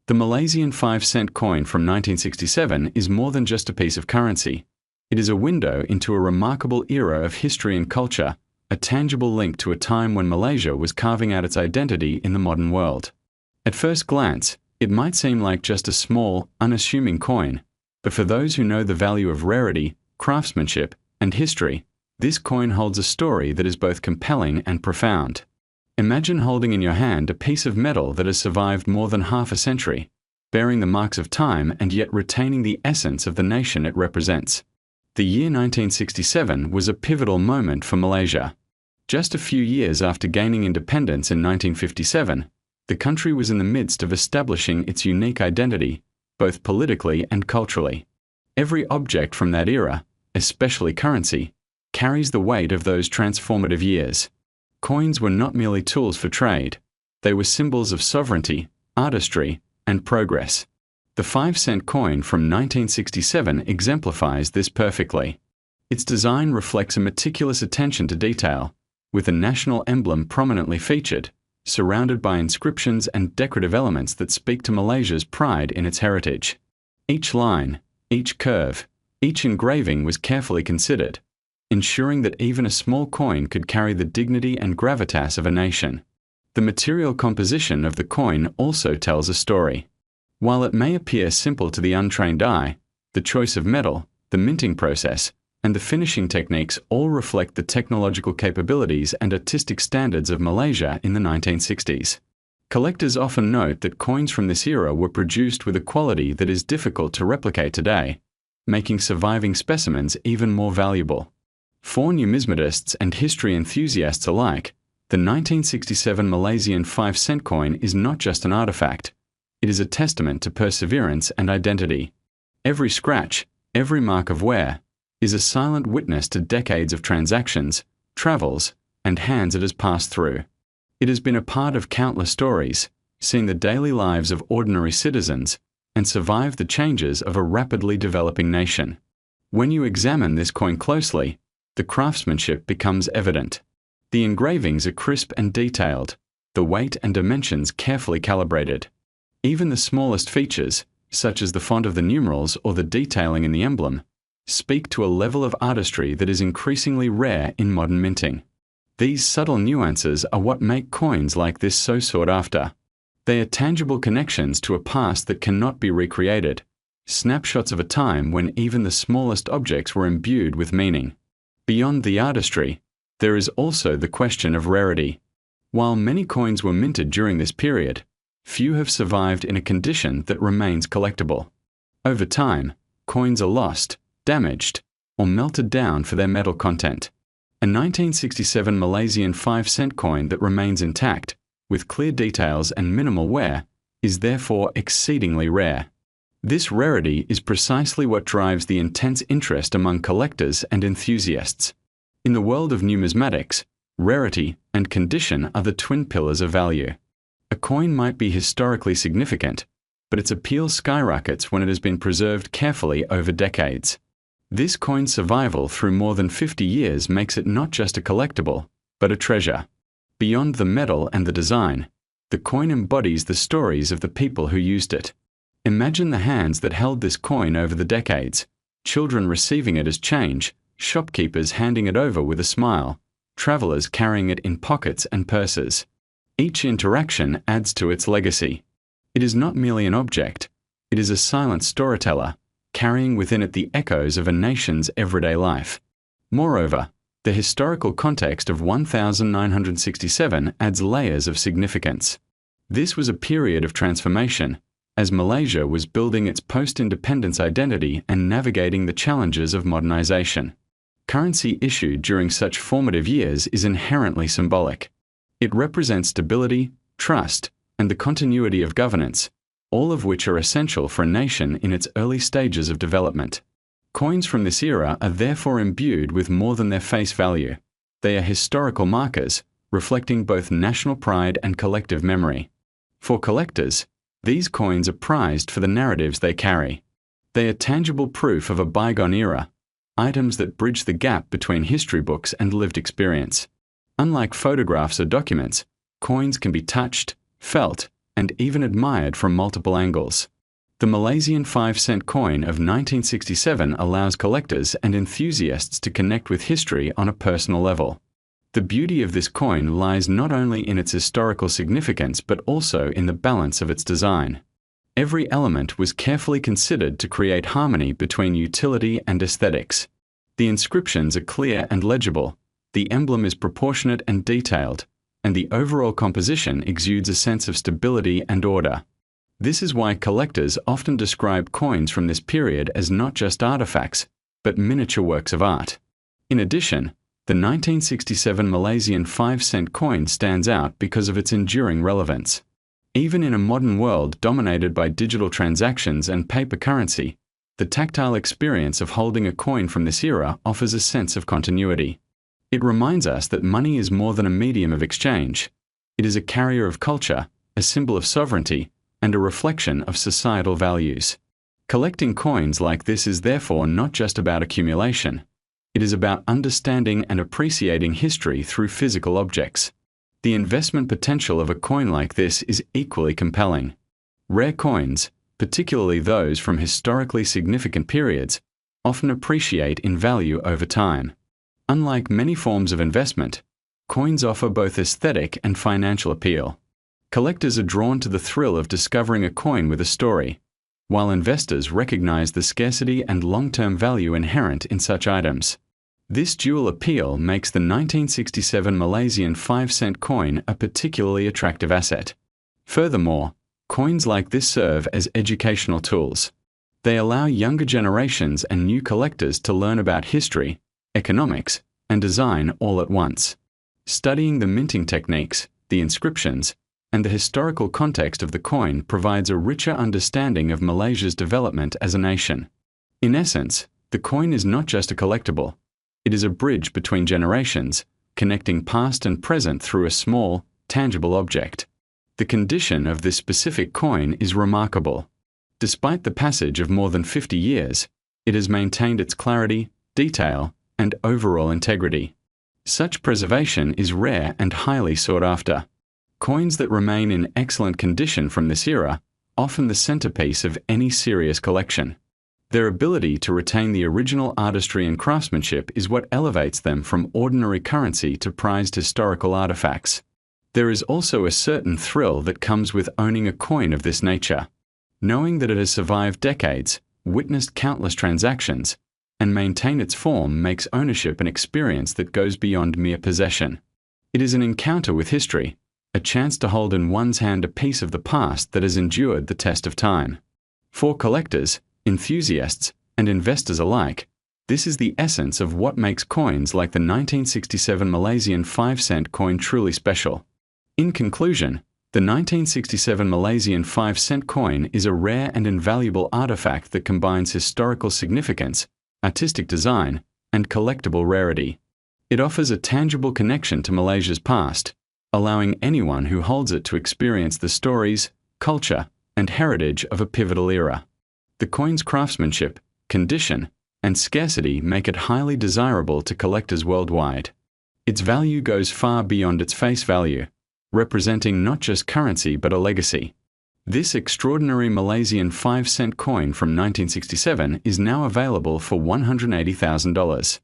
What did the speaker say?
The Malaysian 5-cent coin from 1967 is more than just a piece of currency. It is a window into a remarkable era of history and culture, a tangible link to a time when Malaysia was carving out its identity in the modern world. At first glance, it might seem like just a small, unassuming coin, but for those who know the value of rarity, craftsmanship, and history, this coin holds a story that is both compelling and profound. Imagine holding in your hand a piece of metal that has survived more than half a century, bearing the marks of time and yet retaining the essence of the nation it represents. The year 1967 was a pivotal moment for Malaysia. Just a few years after gaining independence in 1957, the country was in the midst of establishing its unique identity, both politically and culturally. Every object from that era, especially currency, carries the weight of those transformative years. Coins were not merely tools for trade. They were symbols of sovereignty, artistry, and progress. The 5-cent coin from 1967 exemplifies this perfectly. Its design reflects a meticulous attention to detail, with the national emblem prominently featured, surrounded by inscriptions and decorative elements that speak to Malaysia's pride in its heritage. Each line, each curve, each engraving was carefully considered, ensuring that even a small coin could carry the dignity and gravitas of a nation. The material composition of the coin also tells a story. While it may appear simple to the untrained eye, the choice of metal, the minting process, and the finishing techniques all reflect the technological capabilities and artistic standards of Malaysia in the 1960s. Collectors often note that coins from this era were produced with a quality that is difficult to replicate today, making surviving specimens even more valuable. For numismatists and history enthusiasts alike, the 1967 Malaysian 5-cent coin is not just an artifact. It is a testament to perseverance and identity. Every scratch, every mark of wear, is a silent witness to decades of transactions, travels, and hands it has passed through. It has been a part of countless stories, seen the daily lives of ordinary citizens, and survived the changes of a rapidly developing nation. When you examine this coin closely, the craftsmanship becomes evident. The engravings are crisp and detailed, the weight and dimensions carefully calibrated. Even the smallest features, such as the font of the numerals or the detailing in the emblem, speak to a level of artistry that is increasingly rare in modern minting. These subtle nuances are what make coins like this so sought after. They are tangible connections to a past that cannot be recreated, snapshots of a time when even the smallest objects were imbued with meaning. Beyond the artistry, there is also the question of rarity. While many coins were minted during this period, few have survived in a condition that remains collectible. Over time, coins are lost, damaged, or melted down for their metal content. A 1967 Malaysian 5-cent coin that remains intact, with clear details and minimal wear, is therefore exceedingly rare. This rarity is precisely what drives the intense interest among collectors and enthusiasts. In the world of numismatics, rarity and condition are the twin pillars of value. A coin might be historically significant, but its appeal skyrockets when it has been preserved carefully over decades. This coin's survival through more than 50 years makes it not just a collectible, but a treasure. Beyond the metal and the design, the coin embodies the stories of the people who used it. Imagine the hands that held this coin over the decades, children receiving it as change, shopkeepers handing it over with a smile, travelers carrying it in pockets and purses. Each interaction adds to its legacy. It is not merely an object, it is a silent storyteller, carrying within it the echoes of a nation's everyday life. Moreover, the historical context of 1967 adds layers of significance. This was a period of transformation, as Malaysia was building its post-independence identity and navigating the challenges of modernization. Currency issued during such formative years is inherently symbolic. It represents stability, trust, and the continuity of governance, all of which are essential for a nation in its early stages of development. Coins from this era are therefore imbued with more than their face value. They are historical markers, reflecting both national pride and collective memory. For collectors, these coins are prized for the narratives they carry. They are tangible proof of a bygone era, items that bridge the gap between history books and lived experience. Unlike photographs or documents, coins can be touched, felt, and even admired from multiple angles. The Malaysian 5-cent coin of 1967 allows collectors and enthusiasts to connect with history on a personal level. The beauty of this coin lies not only in its historical significance but also in the balance of its design. Every element was carefully considered to create harmony between utility and aesthetics. The inscriptions are clear and legible, the emblem is proportionate and detailed, and the overall composition exudes a sense of stability and order. This is why collectors often describe coins from this period as not just artifacts, but miniature works of art. In addition, the 1967 Malaysian 5-cent coin stands out because of its enduring relevance. Even in a modern world dominated by digital transactions and paper currency, the tactile experience of holding a coin from this era offers a sense of continuity. It reminds us that money is more than a medium of exchange. It is a carrier of culture, a symbol of sovereignty, and a reflection of societal values. Collecting coins like this is therefore not just about accumulation. It is about understanding and appreciating history through physical objects. The investment potential of a coin like this is equally compelling. Rare coins, particularly those from historically significant periods, often appreciate in value over time. Unlike many forms of investment, coins offer both aesthetic and financial appeal. Collectors are drawn to the thrill of discovering a coin with a story, while investors recognize the scarcity and long-term value inherent in such items. This dual appeal makes the 1967 Malaysian 5-cent coin a particularly attractive asset. Furthermore, coins like this serve as educational tools. They allow younger generations and new collectors to learn about history, economics, and design all at once. Studying the minting techniques, the inscriptions, and the historical context of the coin provides a richer understanding of Malaysia's development as a nation. In essence, the coin is not just a collectible. It is a bridge between generations, connecting past and present through a small, tangible object. The condition of this specific coin is remarkable. Despite the passage of more than 50 years, it has maintained its clarity, detail, and overall integrity. Such preservation is rare and highly sought after. Coins that remain in excellent condition from this era, often the centerpiece of any serious collection. Their ability to retain the original artistry and craftsmanship is what elevates them from ordinary currency to prized historical artifacts. There is also a certain thrill that comes with owning a coin of this nature. Knowing that it has survived decades, witnessed countless transactions, and maintained its form makes ownership an experience that goes beyond mere possession. It is an encounter with history, a chance to hold in one's hand a piece of the past that has endured the test of time. For collectors, enthusiasts, and investors alike, this is the essence of what makes coins like the 1967 Malaysian 5-cent coin truly special. In conclusion, the 1967 Malaysian 5-cent coin is a rare and invaluable artifact that combines historical significance, artistic design, and collectible rarity. It offers a tangible connection to Malaysia's past, allowing anyone who holds it to experience the stories, culture, and heritage of a pivotal era. The coin's craftsmanship, condition, and scarcity make it highly desirable to collectors worldwide. Its value goes far beyond its face value, representing not just currency but a legacy. This extraordinary Malaysian 5-cent coin from 1967 is now available for $180,000.